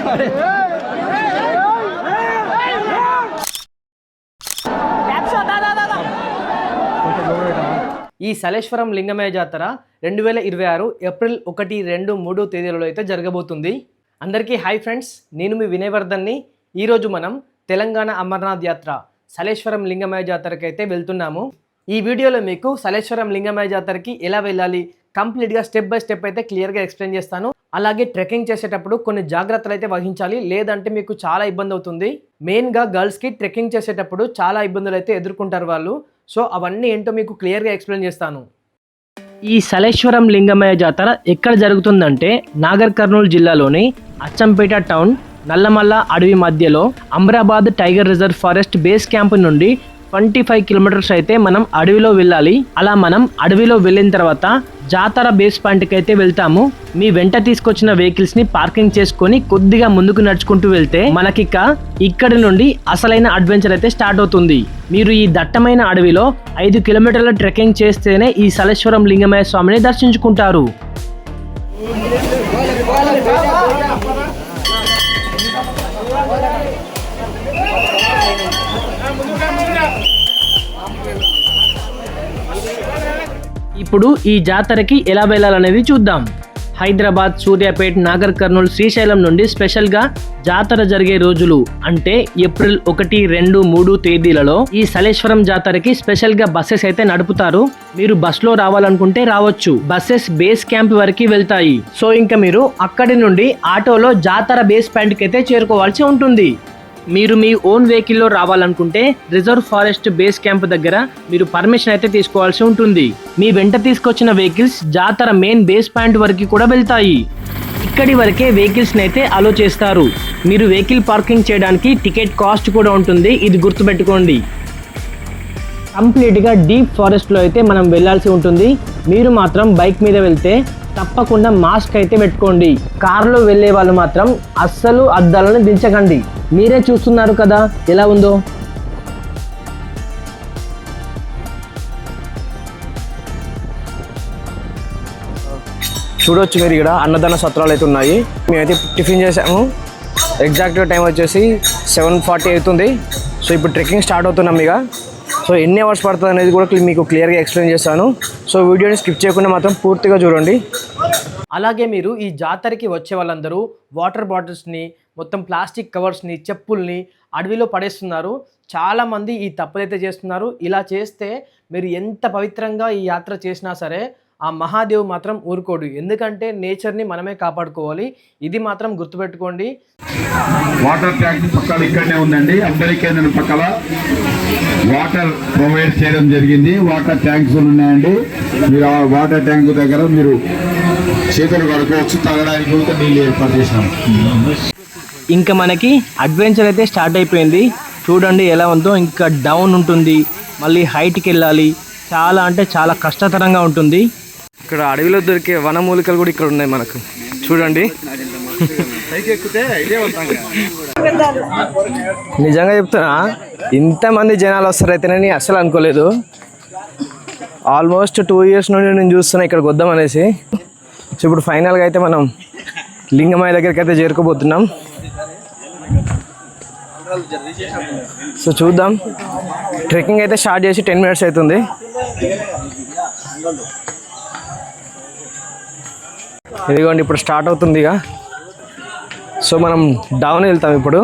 ఈ సలేశ్వరం లింగమయ్య జాతర 2026 ఏప్రిల్ 1, 2, 3 తేదీలలో అయితే జరగబోతుంది. అందరికీ హాయ్ ఫ్రెండ్స్, నేను మీ వినయవర్ధన్ని. ఈరోజు మనం తెలంగాణ అమర్నాథ్ యాత్ర సలేశ్వరం లింగమయ్య జాతరకి అయితే వెళ్తున్నాము. ఈ వీడియోలో మీకు సలేశ్వరం లింగమయ్య జాతరకి ఎలా వెళ్ళాలి కంప్లీట్గా స్టెప్ బై స్టెప్ అయితే క్లియర్గా ఎక్స్ప్లెయిన్ చేస్తాను. అలాగే ట్రెక్కింగ్ చేసేటప్పుడు కొన్ని జాగ్రత్తలు అయితే వహించాలి, లేదంటే మీకు చాలా ఇబ్బంది అవుతుంది. మెయిన్గా గర్ల్స్కి ట్రెక్కింగ్ చేసేటప్పుడు చాలా ఇబ్బందులు అయితే ఎదుర్కొంటారు వాళ్ళు. సో అవన్నీ ఏంటో మీకు క్లియర్గా ఎక్స్ప్లెయిన్ చేస్తాను. ఈ సలేశ్వరం లింగమయ్య జాతర ఎక్కడ జరుగుతుందంటే నాగర్ కర్నూలు జిల్లాలోని అచ్చంపేట టౌన్ నల్లమల్ల అడవి మధ్యలో Amrabad tiger reserve forest base camp నుండి 25 కిలోమీటర్స్ అయితే మనం అడవిలో వెళ్ళాలి. అలా మనం అడవిలో వెళ్ళిన తర్వాత జాతర బేస్ పాయింట్కి అయితే వెళ్తాము. మీ వెంట తీసుకొచ్చిన వెహికల్స్ ని పార్కింగ్ చేసుకొని కొద్దిగా ముందుకు నడుచుకుంటూ వెళ్తే మనకిక ఇక్కడి నుండి అసలైన అడ్వెంచర్ అయితే స్టార్ట్ అవుతుంది. మీరు ఈ దట్టమైన అడవిలో 5 కిలోమీటర్ల ట్రెక్కింగ్ చేస్తేనే ఈ సలేశ్వరం లింగమయ్య స్వామిని దర్శించుకుంటారు. ఇప్పుడు ఈ జాతరకి ఎలా వెళ్ళాలనేది చూద్దాం. హైదరాబాద్, సూర్యాపేట్, నాగర్ కర్నూలు, శ్రీశైలం నుండి స్పెషల్గా జాతర జరిగే రోజులు అంటే ఏప్రిల్ 1, 2, 3 తేదీలలో ఈ సలేశ్వరం జాతరకి స్పెషల్గా బస్సెస్ అయితే నడుపుతారు. మీరు బస్లో రావాలనుకుంటే రావచ్చు. బస్సెస్ బేస్ క్యాంప్ వరకు వెళ్తాయి. సో ఇంకా మీరు అక్కడి నుండి ఆటోలో జాతర బేస్ పాయింట్కి అయితే చేరుకోవాల్సి ఉంటుంది. మీరు మీ ఓన్ వెహికల్లో రావాలనుకుంటే రిజర్వ్ ఫారెస్ట్ బేస్ క్యాంప్ దగ్గర మీరు పర్మిషన్ అయితే తీసుకోవాల్సి ఉంటుంది. మీ వెంట తీసుకొచ్చిన వెహికల్స్ జాతర మెయిన్ బేస్ పాయింట్ వరకు కూడా వెళ్తాయి. ఇక్కడి వరకే వెహికల్స్ని అయితే అలో చేస్తారు. మీరు వెహికల్ పార్కింగ్ చేయడానికి టికెట్ కాస్ట్ కూడా ఉంటుంది, ఇది గుర్తుపెట్టుకోండి. కంప్లీట్గా డీప్ ఫారెస్ట్లో అయితే మనం వెళ్ళాల్సి ఉంటుంది. మీరు మాత్రం బైక్ మీద వెళ్తే తప్పకుండా మాస్క్ అయితే పెట్టుకోండి. కార్లో వెళ్ళే వాళ్ళు మాత్రం అస్సలు అద్దాలను దించకండి. మీరే చూస్తున్నారు కదా ఎలా ఉందో. చూడొచ్చు మీరు ఇక్కడ అన్నదాన సత్రాలు అయితే ఉన్నాయి. మేమైతే టిఫిన్ చేసాము. ఎగ్జాక్ట్గా టైం వచ్చేసి 7:40 అవుతుంది. సో ఇప్పుడు ట్రెక్కింగ్ స్టార్ట్ అవుతున్నాం ఇక. సో ఎన్ని అవర్స్ పడుతుంది అనేది కూడా మీకు క్లియర్గా ఎక్స్ప్లెయిన్ చేస్తాను. సో వీడియోని స్కిప్ చేయకుండా మాత్రం పూర్తిగా చూడండి. అలాగే మీరు ఈ జాతరకి వచ్చే వాళ్ళందరూ వాటర్ బాటిల్స్ని, మొత్తం ప్లాస్టిక్ కవర్స్ని, చెప్పుల్ని అడవిలో పడేస్తున్నారు. చాలామంది ఈ తప్పులైతే చేస్తున్నారు. ఇలా చేస్తే మీరు ఎంత పవిత్రంగా ఈ యాత్ర చేసినా సరే ఆ మహాదేవ్ మాత్రం ఊరుకోడు. ఎందుకంటే నేచర్ని మనమే కాపాడుకోవాలి. ఇది మాత్రం గుర్తుపెట్టుకోండి. వాటర్ ట్యాంక్ పక్కన ఇక్కడనే ఉందండి. అందరికీ పక్కన వాటర్ ప్రొవైడ్ చేయడం జరిగింది. వాటర్ ట్యాంక్స్ ఉన్నాయండి. మీరు ఆ వాటర్ ట్యాంక్ దగ్గర మీరు చేతులు కడుకోవచ్చు, తాగడానికి కూడా నీళ్ళు ఏర్పాటు చేసినాము. ఇంకా మనకి అడ్వెంచర్ అయితే స్టార్ట్ అయిపోయింది. చూడండి ఎలా ఉందో. ఇంకా డౌన్ ఉంటుంది, మళ్ళీ హైట్కి వెళ్ళాలి. చాలా అంటే చాలా కష్టతరంగా ఉంటుంది. ఇక్కడ అడవిలో దొరికే వనమూలికలు కూడా ఇక్కడ ఉన్నాయి మనకు. చూడండి, నిజంగా చెప్తున్నా ఇంతమంది జనాలు వస్తారైతేనే అస్సలు అనుకోలేదు. ఆల్మోస్ట్ 2 ఇయర్స్ నుండి నేను చూస్తున్నా ఇక్కడికి వద్దాం అనేసి. సో ఇప్పుడు ఫైనల్గా అయితే మనం లింగమయ్య దగ్గరికి అయితే చేరుకోబోతున్నాం. సో చూద్దాం. ట్రెక్కింగ్ అయితే స్టార్ట్ చేసి 10 మినిట్స్ అవుతుంది. ఇదిగోండి ఇప్పుడు స్టార్ట్ అవుతుంది ఇక. సో మనం డౌన్ వెళ్తాం ఇప్పుడు.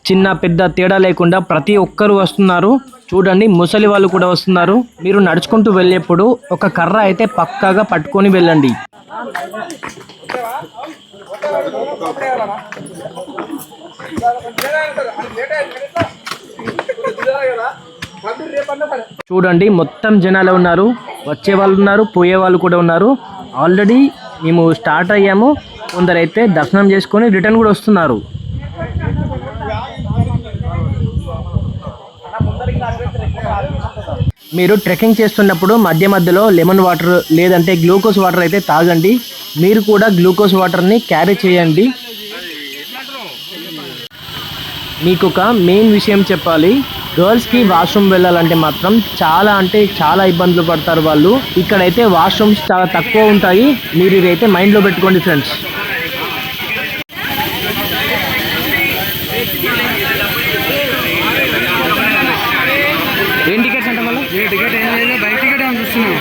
చిన్న పెద్ద తేడా లేకుండా ప్రతి ఒక్కరు వస్తున్నారు. చూడండి, ముసలి వాళ్ళు కూడా వస్తున్నారు. మీరు నడుచుకుంటూ వెళ్ళేప్పుడు ఒక కర్ర అయితే పక్కాగా పట్టుకొని వెళ్ళండి. చూడండి మొత్తం జనాలు ఉన్నారు. వచ్చే వాళ్ళు ఉన్నారు, పోయే వాళ్ళు కూడా ఉన్నారు. ఆల్రెడీ మేము స్టార్ట్ అయ్యాము. కొందరైతే దర్శనం చేసుకొని రిటర్న్ కూడా వస్తున్నారు. మీరు ట్రెక్కింగ్ చేస్తున్నప్పుడు మధ్య మధ్యలో లెమన్ వాటర్ లేదంటే గ్లూకోజ్ వాటర్ అయితే తాగండి. మీరు కూడా గ్లూకోజ్ వాటర్ని క్యారీ చేయండి. మీకు ఒక మెయిన్ విషయం చెప్పాలి. గర్ల్స్కి వాష్రూమ్ వెళ్ళాలంటే మాత్రం చాలా అంటే చాలా ఇబ్బందులు పడతారు వాళ్ళు. ఇక్కడైతే వాష్రూమ్స్ చాలా తక్కువ ఉంటాయి. మీరు ఇదైతే మైండ్లో పెట్టుకోండి ఫ్రెండ్స్. ఏం టికెట్స్ అంటే మళ్ళీ టికెట్ ఏం లేదు, బయట టికెట్ ఏమో చూస్తున్నాం.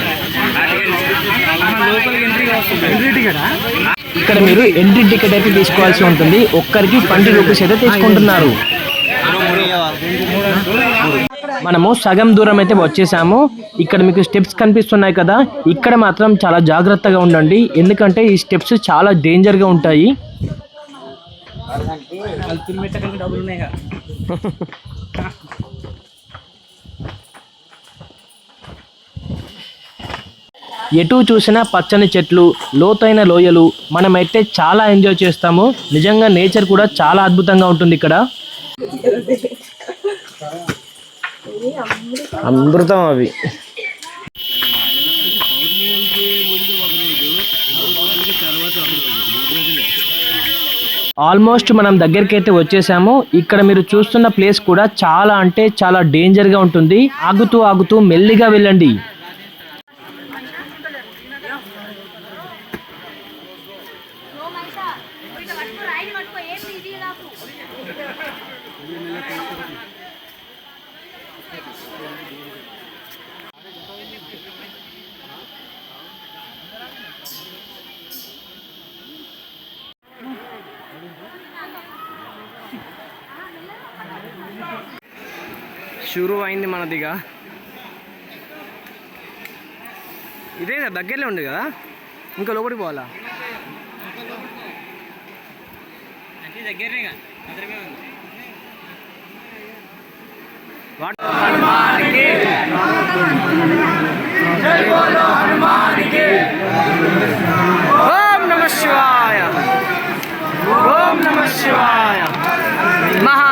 లోపలికి ఎంట్రీ టికెటా? ఇక్కడ మీరు ఎంట్రీ టికెట్ అయితే తీసుకోవాల్సి ఉంటుంది. ఒక్కరికి 20 రూపీస్ అయితే తీసుకుంటున్నారు. మనము సగం దూరం అయితే వచ్చేసాము. ఇక్కడ మీకు స్టెప్స్ కనిపిస్తున్నాయి కదా, ఇక్కడ మాత్రం చాలా జాగ్రత్తగా ఉండండి. ఎందుకంటే ఈ స్టెప్స్ చాలా డేంజర్గా ఉంటాయి. ఎటు చూసినా పచ్చని చెట్లు, లోతైన లోయలు. మనమైతే చాలా ఎంజాయ్ చేస్తాము. నిజంగా నేచర్ కూడా చాలా అద్భుతంగా ఉంటుంది ఇక్కడ. అమృతం అవి. ఆల్మోస్ట్ మనం దగ్గరికి అయితే వచ్చేసాము. ఇక్కడ మీరు చూస్తున్న ప్లేస్ కూడా చాలా అంటే చాలా డేంజర్గా ఉంటుంది. ఆగుతూ ఆగుతూ మెల్లిగా వెళ్ళండి. షురు అయింది మనదిగా. ఇదే దగ్గరలో ఉంది కదా, ఇంకా లోపలికి పోవాలా? ఓం నమః శివాయ, ఓం నమః శివాయ. మహా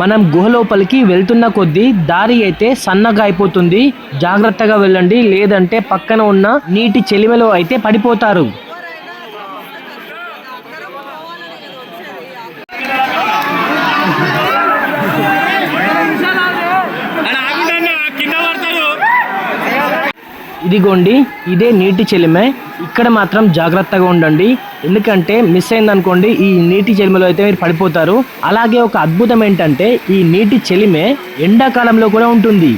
మనం గుహ లోపలికి వెళ్తున్న కొద్దీ దారి అయితే సన్నగా అయిపోతుంది. జాగ్రత్తగా వెళ్ళండి, లేదంటే పక్కన ఉన్న నీటి చెలిమలో అయితే పడిపోతారు. ఇదిగోండి, ఇదే నీటి చెలిమే. ఇక్కడ మాత్రం జాగ్రత్తగా ఉండండి, ఎందుకంటే మిస్ అయిందనుకోండి ఈ నీటి చెలిమలో అయితే మీరు పడిపోతారు. అలాగే ఒక అద్భుతం ఏంటంటే ఈ నీటి చెలిమే ఎండాకాలంలో కూడా ఉంటుంది.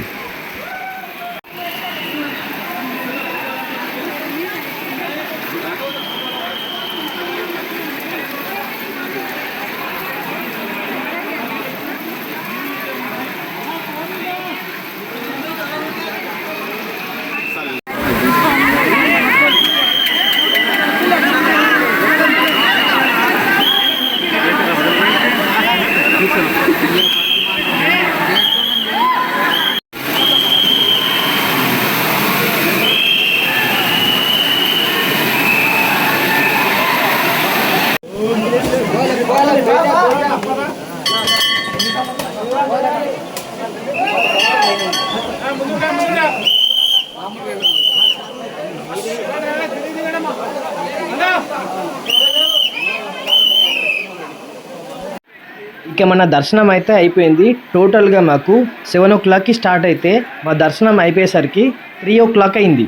ఇక మన దర్శనం అయితే అయిపోయింది. టోటల్గా మాకు 7 o'clockకి స్టార్ట్ అయితే మా దర్శనం అయిపోయేసరికి 3 o'clock అయింది.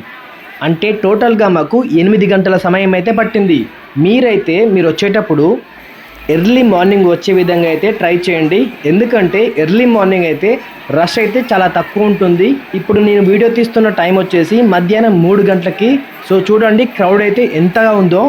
అంటే టోటల్గా మాకు 8 గంటల సమయం అయితే పట్టింది. మీరు వచ్చేటప్పుడు ఎర్లీ మార్నింగ్ వచ్చే విధంగా అయితే ట్రై చేయండి. ఎందుకంటే ఎర్లీ మార్నింగ్ అయితే రష్ అయితే చాలా తక్కువ ఉంటుంది. ఇప్పుడు నేను వీడియో తీస్తున్న టైం వచ్చేసి మధ్యాహ్నం 3 గంటలకి. సో చూడండి క్రౌడ్ అయితే ఎంతగా ఉందో.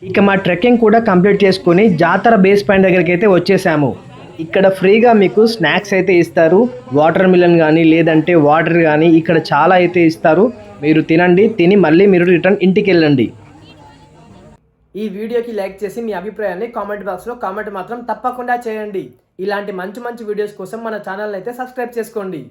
ఇక మా ట్రెక్కింగ్ కూడా కంప్లీట్ చేసుకొని జాతర బేస్ పాయింట్ దగ్గరికి అయితే వచ్చేసాము. ఇక్కడ ఫ్రీగా మీకు స్నాక్స్ అయితే ఇస్తారు. వాటర్ మిలన్ కానీ లేదంటే వాటర్ కానీ ఇక్కడ చాలా అయితే ఇస్తారు. మీరు తిని మళ్ళీ మీరు రిటర్న్ ఇంటికి వెళ్ళండి. ఈ వీడియోకి లైక్ చేసి మీ అభిప్రాయాన్ని కామెంట్ బాక్స్లో కామెంట్ మాత్రం తప్పకుండా చేయండి. ఇలాంటి మంచి వీడియోస్ కోసం మన ఛానల్ అయితే సబ్స్క్రైబ్ చేసుకోండి.